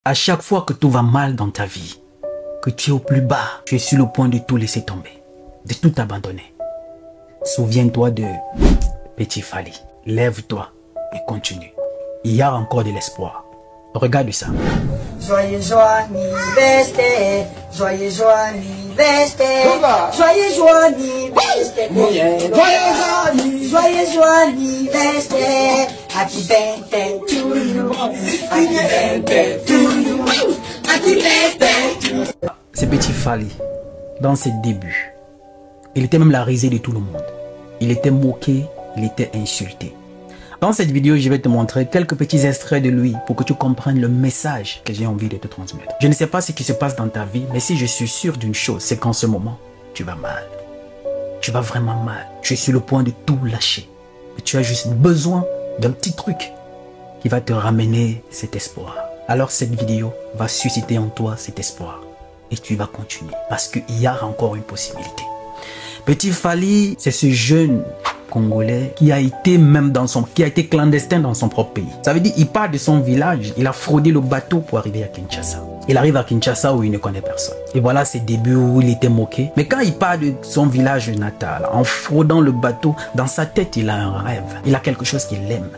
À chaque fois que tout va mal dans ta vie, que tu es au plus bas, tu es sur le point de tout laisser tomber, de tout abandonner. Souviens-toi de Petit Fally. Lève-toi et continue. Il y a encore de l'espoir. Regarde ça. Joyeux anniversaire, joyeux anniversaire, joyeux anniversaire, joyeux anniversaire, happy birthday to you, happy birthday to you, happy birthday to you. C'est Petit Fally, dans ses débuts, il était même la risée de tout le monde. Il était moqué, il était insulté. Dans cette vidéo, je vais te montrer quelques petits extraits de lui pour que tu comprennes le message que j'ai envie de te transmettre. Je ne sais pas ce qui se passe dans ta vie, mais si je suis sûr d'une chose, c'est qu'en ce moment, tu vas mal. Tu vas vraiment mal. Tu es sur le point de tout lâcher. Et tu as juste besoin d'un petit truc qui va te ramener cet espoir. Alors cette vidéo va susciter en toi cet espoir. Et tu vas continuer. Parce qu'il y a encore une possibilité. Petit Fally, c'est ce jeune Congolais qui a été clandestin dans son propre pays. Ça veut dire il part de son village, il a fraudé le bateau pour arriver à Kinshasa. Il arrive à Kinshasa où il ne connaît personne. Et voilà ses débuts où il était moqué. Mais quand il part de son village natal, en fraudant le bateau, dans sa tête il a un rêve. Il a quelque chose qu'il aime.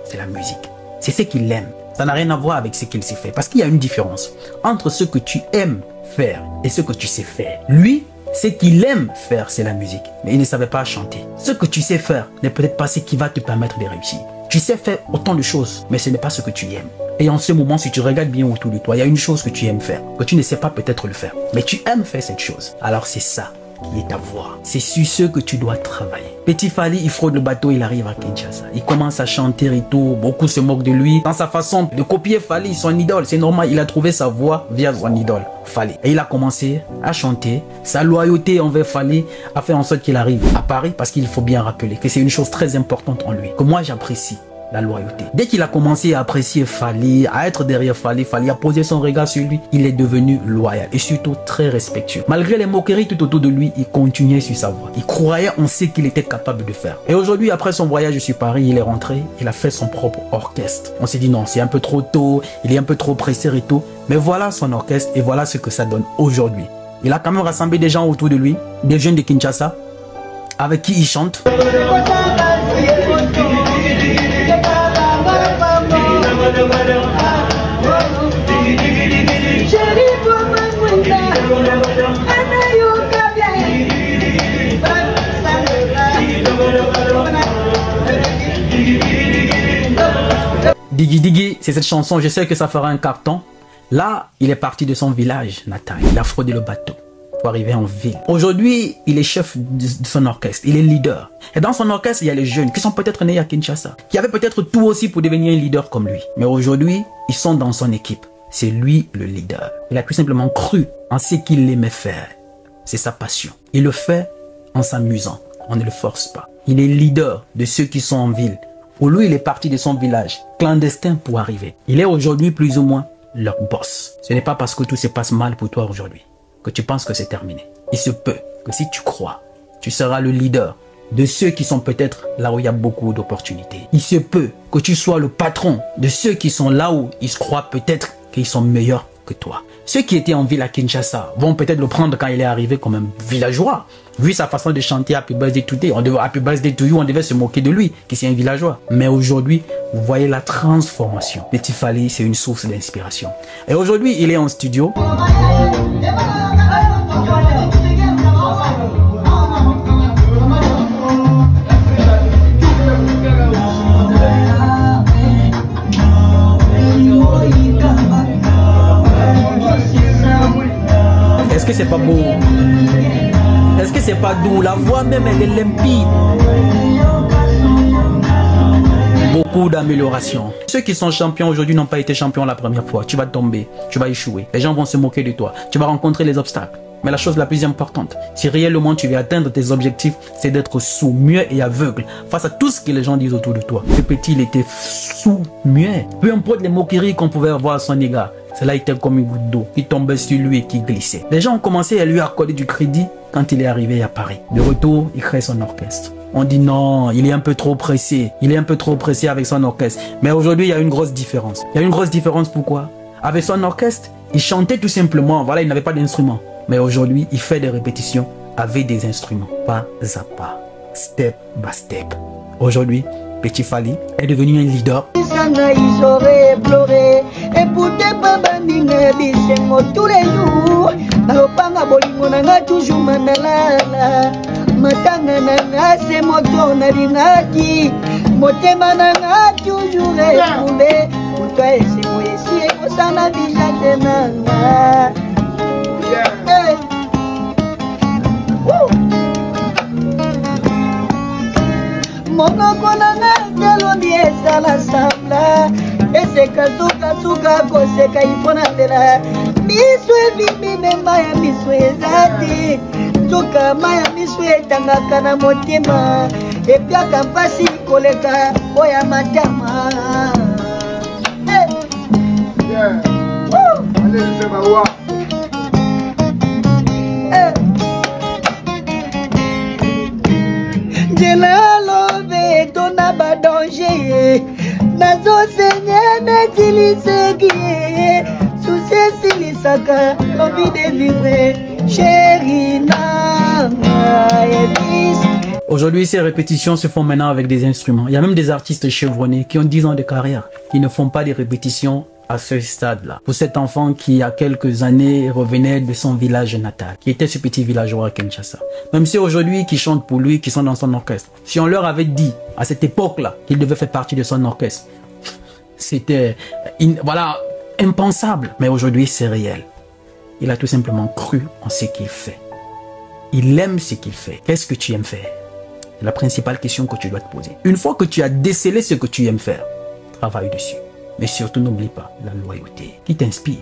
C'est la musique. C'est ce qu'il aime. Ça n'a rien à voir avec ce qu'il sait faire. Parce qu'il y a une différence entre ce que tu aimes faire et ce que tu sais faire. Lui, ce qu'il aime faire, c'est la musique. Mais il ne savait pas chanter. Ce que tu sais faire n'est peut-être pas ce qui va te permettre de réussir. Tu sais faire autant de choses, mais ce n'est pas ce que tu aimes. Et en ce moment, si tu regardes bien autour de toi, il y a une chose que tu aimes faire, que tu ne sais pas peut-être le faire. Mais tu aimes faire cette chose. Alors c'est ça qui est ta voix. C'est sur ce que tu dois travailler. Petit Fally, il fraude le bateau, il arrive à Kinshasa. Il commence à chanter et tout. Beaucoup se moquent de lui. Dans sa façon de copier Fally, son idole, c'est normal. Il a trouvé sa voix via son idole, Fally. Et il a commencé à chanter. Sa loyauté envers Fally a fait en sorte qu'il arrive à Paris. Parce qu'il faut bien rappeler que c'est une chose très importante en lui. Que moi j'apprécie. La loyauté. Dès qu'il a commencé à apprécier Fally, à être derrière Fally, Fally a posé son regard sur lui, il est devenu loyal et surtout très respectueux. Malgré les moqueries tout autour de lui, il continuait sur sa voie. Il croyait en ce qu'il était capable de faire. Et aujourd'hui, après son voyage sur Paris, il est rentré, il a fait son propre orchestre. On s'est dit non, c'est un peu trop tôt, il est un peu trop pressé et tout. Mais voilà son orchestre et voilà ce que ça donne aujourd'hui. Il a quand même rassemblé des gens autour de lui, des jeunes de Kinshasa, avec qui il chante. Diggy Diggy, c'est cette chanson, je sais que ça fera un carton. Là, il est parti de son village natal. Il a fraudé le bateau pour arriver en ville. Aujourd'hui, il est chef de son orchestre. Il est leader. Et dans son orchestre, il y a les jeunes qui sont peut-être nés à Kinshasa, qui avaient peut-être tout aussi pour devenir un leader comme lui. Mais aujourd'hui, ils sont dans son équipe. C'est lui le leader. Il a tout simplement cru en ce qu'il aimait faire. C'est sa passion. Il le fait en s'amusant. On ne le force pas. Il est leader de ceux qui sont en ville. Pour lui, il est parti de son village clandestin pour arriver. Il est aujourd'hui plus ou moins leur boss. Ce n'est pas parce que tout se passe mal pour toi aujourd'hui que tu penses que c'est terminé. Il se peut que si tu crois, tu seras le leader de ceux qui sont peut-être là où il y a beaucoup d'opportunités. Il se peut que tu sois le patron de ceux qui sont là où ils se croient peut-être qu'ils sont meilleurs que toi. Ceux qui étaient en ville à Kinshasa vont peut-être le prendre quand il est arrivé comme un villageois. Vu sa façon de chanter Happy Birthday to You, Happy Birthday to You, on devait se moquer de lui, qui c'est un villageois. Mais aujourd'hui, vous voyez la transformation. Petit Fally, c'est une source d'inspiration. Et aujourd'hui, il est en studio. Est-ce que c'est pas beau? Est-ce que c'est pas doux? La voix même, elle est limpide. Beaucoup d'améliorations. Ceux qui sont champions aujourd'hui n'ont pas été champions la première fois. Tu vas tomber, tu vas échouer. Les gens vont se moquer de toi. Tu vas rencontrer les obstacles. Mais la chose la plus importante, si réellement tu veux atteindre tes objectifs, c'est d'être sourd, muet et aveugle face à tout ce que les gens disent autour de toi. Ce petit, il était sourd, muet. Peu importe les moqueries qu'on pouvait avoir à son égard, cela était comme une goutte d'eau qui tombait sur lui et qui glissait. Les gens ont commencé à lui accorder du crédit quand il est arrivé à Paris. De retour, il crée son orchestre. On dit non, il est un peu trop pressé. Il est un peu trop pressé avec son orchestre. Mais aujourd'hui, il y a une grosse différence. Il y a une grosse différence, pourquoi? Avec son orchestre, il chantait tout simplement. Voilà, il n'avait pas d'instrument. Mais aujourd'hui, il fait des répétitions avec des instruments, pas à pas, step by step. Aujourd'hui, Petit Fally est devenu un leader. J'aurais pleuré et pour te babandinga bisengo tous les jours. Naopanga bolingo nanga toujours manalala. Matanga nanga se moto nalingaki. Motema nanga toujours écoulé. Pour toi et c'est moi ici et kosana bijate nanga. Hey. Monoko nanga telobi esala sambla. Eseka suka koseka ifonatela. Miso evimbi memba ya miso ezati. Toka maya miso etangaka na motema. Epiaka mpasi koleka oya matama. Njela lobe tona ba danger. Nazo senye netiliseki. Souci silisaka envie de vivre. Chérie nanga etis. Aujourd'hui, ces répétitions se font maintenant avec des instruments. Il y a même des artistes chevronnés qui ont 10 ans de carrière, qui ne font pas des répétitions à ce stade-là. Pour cet enfant qui, il y a quelques années, revenait de son village natal, qui était ce petit villageois à Kinshasa. Même si aujourd'hui, qui chantent pour lui, qui sont dans son orchestre. Si on leur avait dit, à cette époque-là, qu'il devait faire partie de son orchestre, c'était, voilà, impensable. Mais aujourd'hui, c'est réel. Il a tout simplement cru en ce qu'il fait. Il aime ce qu'il fait. Qu'est-ce que tu aimes faire? C'est la principale question que tu dois te poser. Une fois que tu as décelé ce que tu aimes faire, travaille dessus. Mais surtout, n'oublie pas la loyauté qui t'inspire.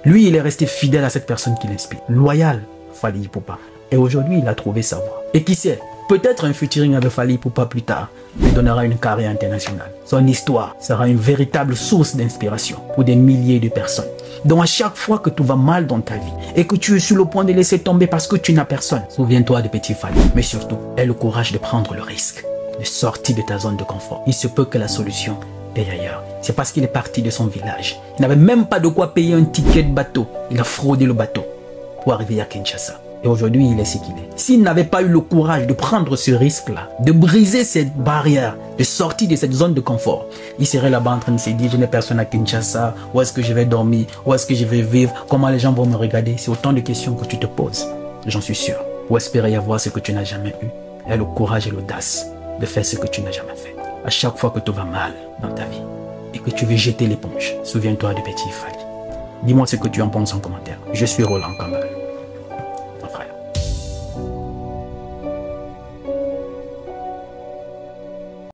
Lui, il est resté fidèle à cette personne qui l'inspire. Loyal, Fally Ipupa. Et aujourd'hui, il a trouvé sa voie. Et qui sait, peut-être un featuring avec Fally Ipupa plus tard lui donnera une carrière internationale. Son histoire sera une véritable source d'inspiration pour des milliers de personnes. Donc à chaque fois que tout va mal dans ta vie et que tu es sur le point de laisser tomber parce que tu n'as personne, souviens-toi de Petit Fally. Mais surtout, aie le courage de prendre le risque, de sortir de ta zone de confort. Il se peut que la solution est ailleurs. C'est parce qu'il est parti de son village. Il n'avait même pas de quoi payer un ticket de bateau. Il a fraudé le bateau pour arriver à Kinshasa. Et aujourd'hui, il est ce qu'il est. S'il n'avait pas eu le courage de prendre ce risque-là, de briser cette barrière, de sortir de cette zone de confort, il serait là-bas en train de se dire, je n'ai personne à Kinshasa, où est-ce que je vais dormir, où est-ce que je vais vivre, comment les gens vont me regarder. C'est autant de questions que tu te poses, j'en suis sûr. Ou espérer avoir ce que tu n'as jamais eu. Et le courage et l'audace de faire ce que tu n'as jamais fait. À chaque fois que tout va mal dans ta vie et que tu veux jeter l'éponge, souviens-toi de Petit Fally. Dis-moi ce que tu en penses en commentaire. Je suis Roland Kambala.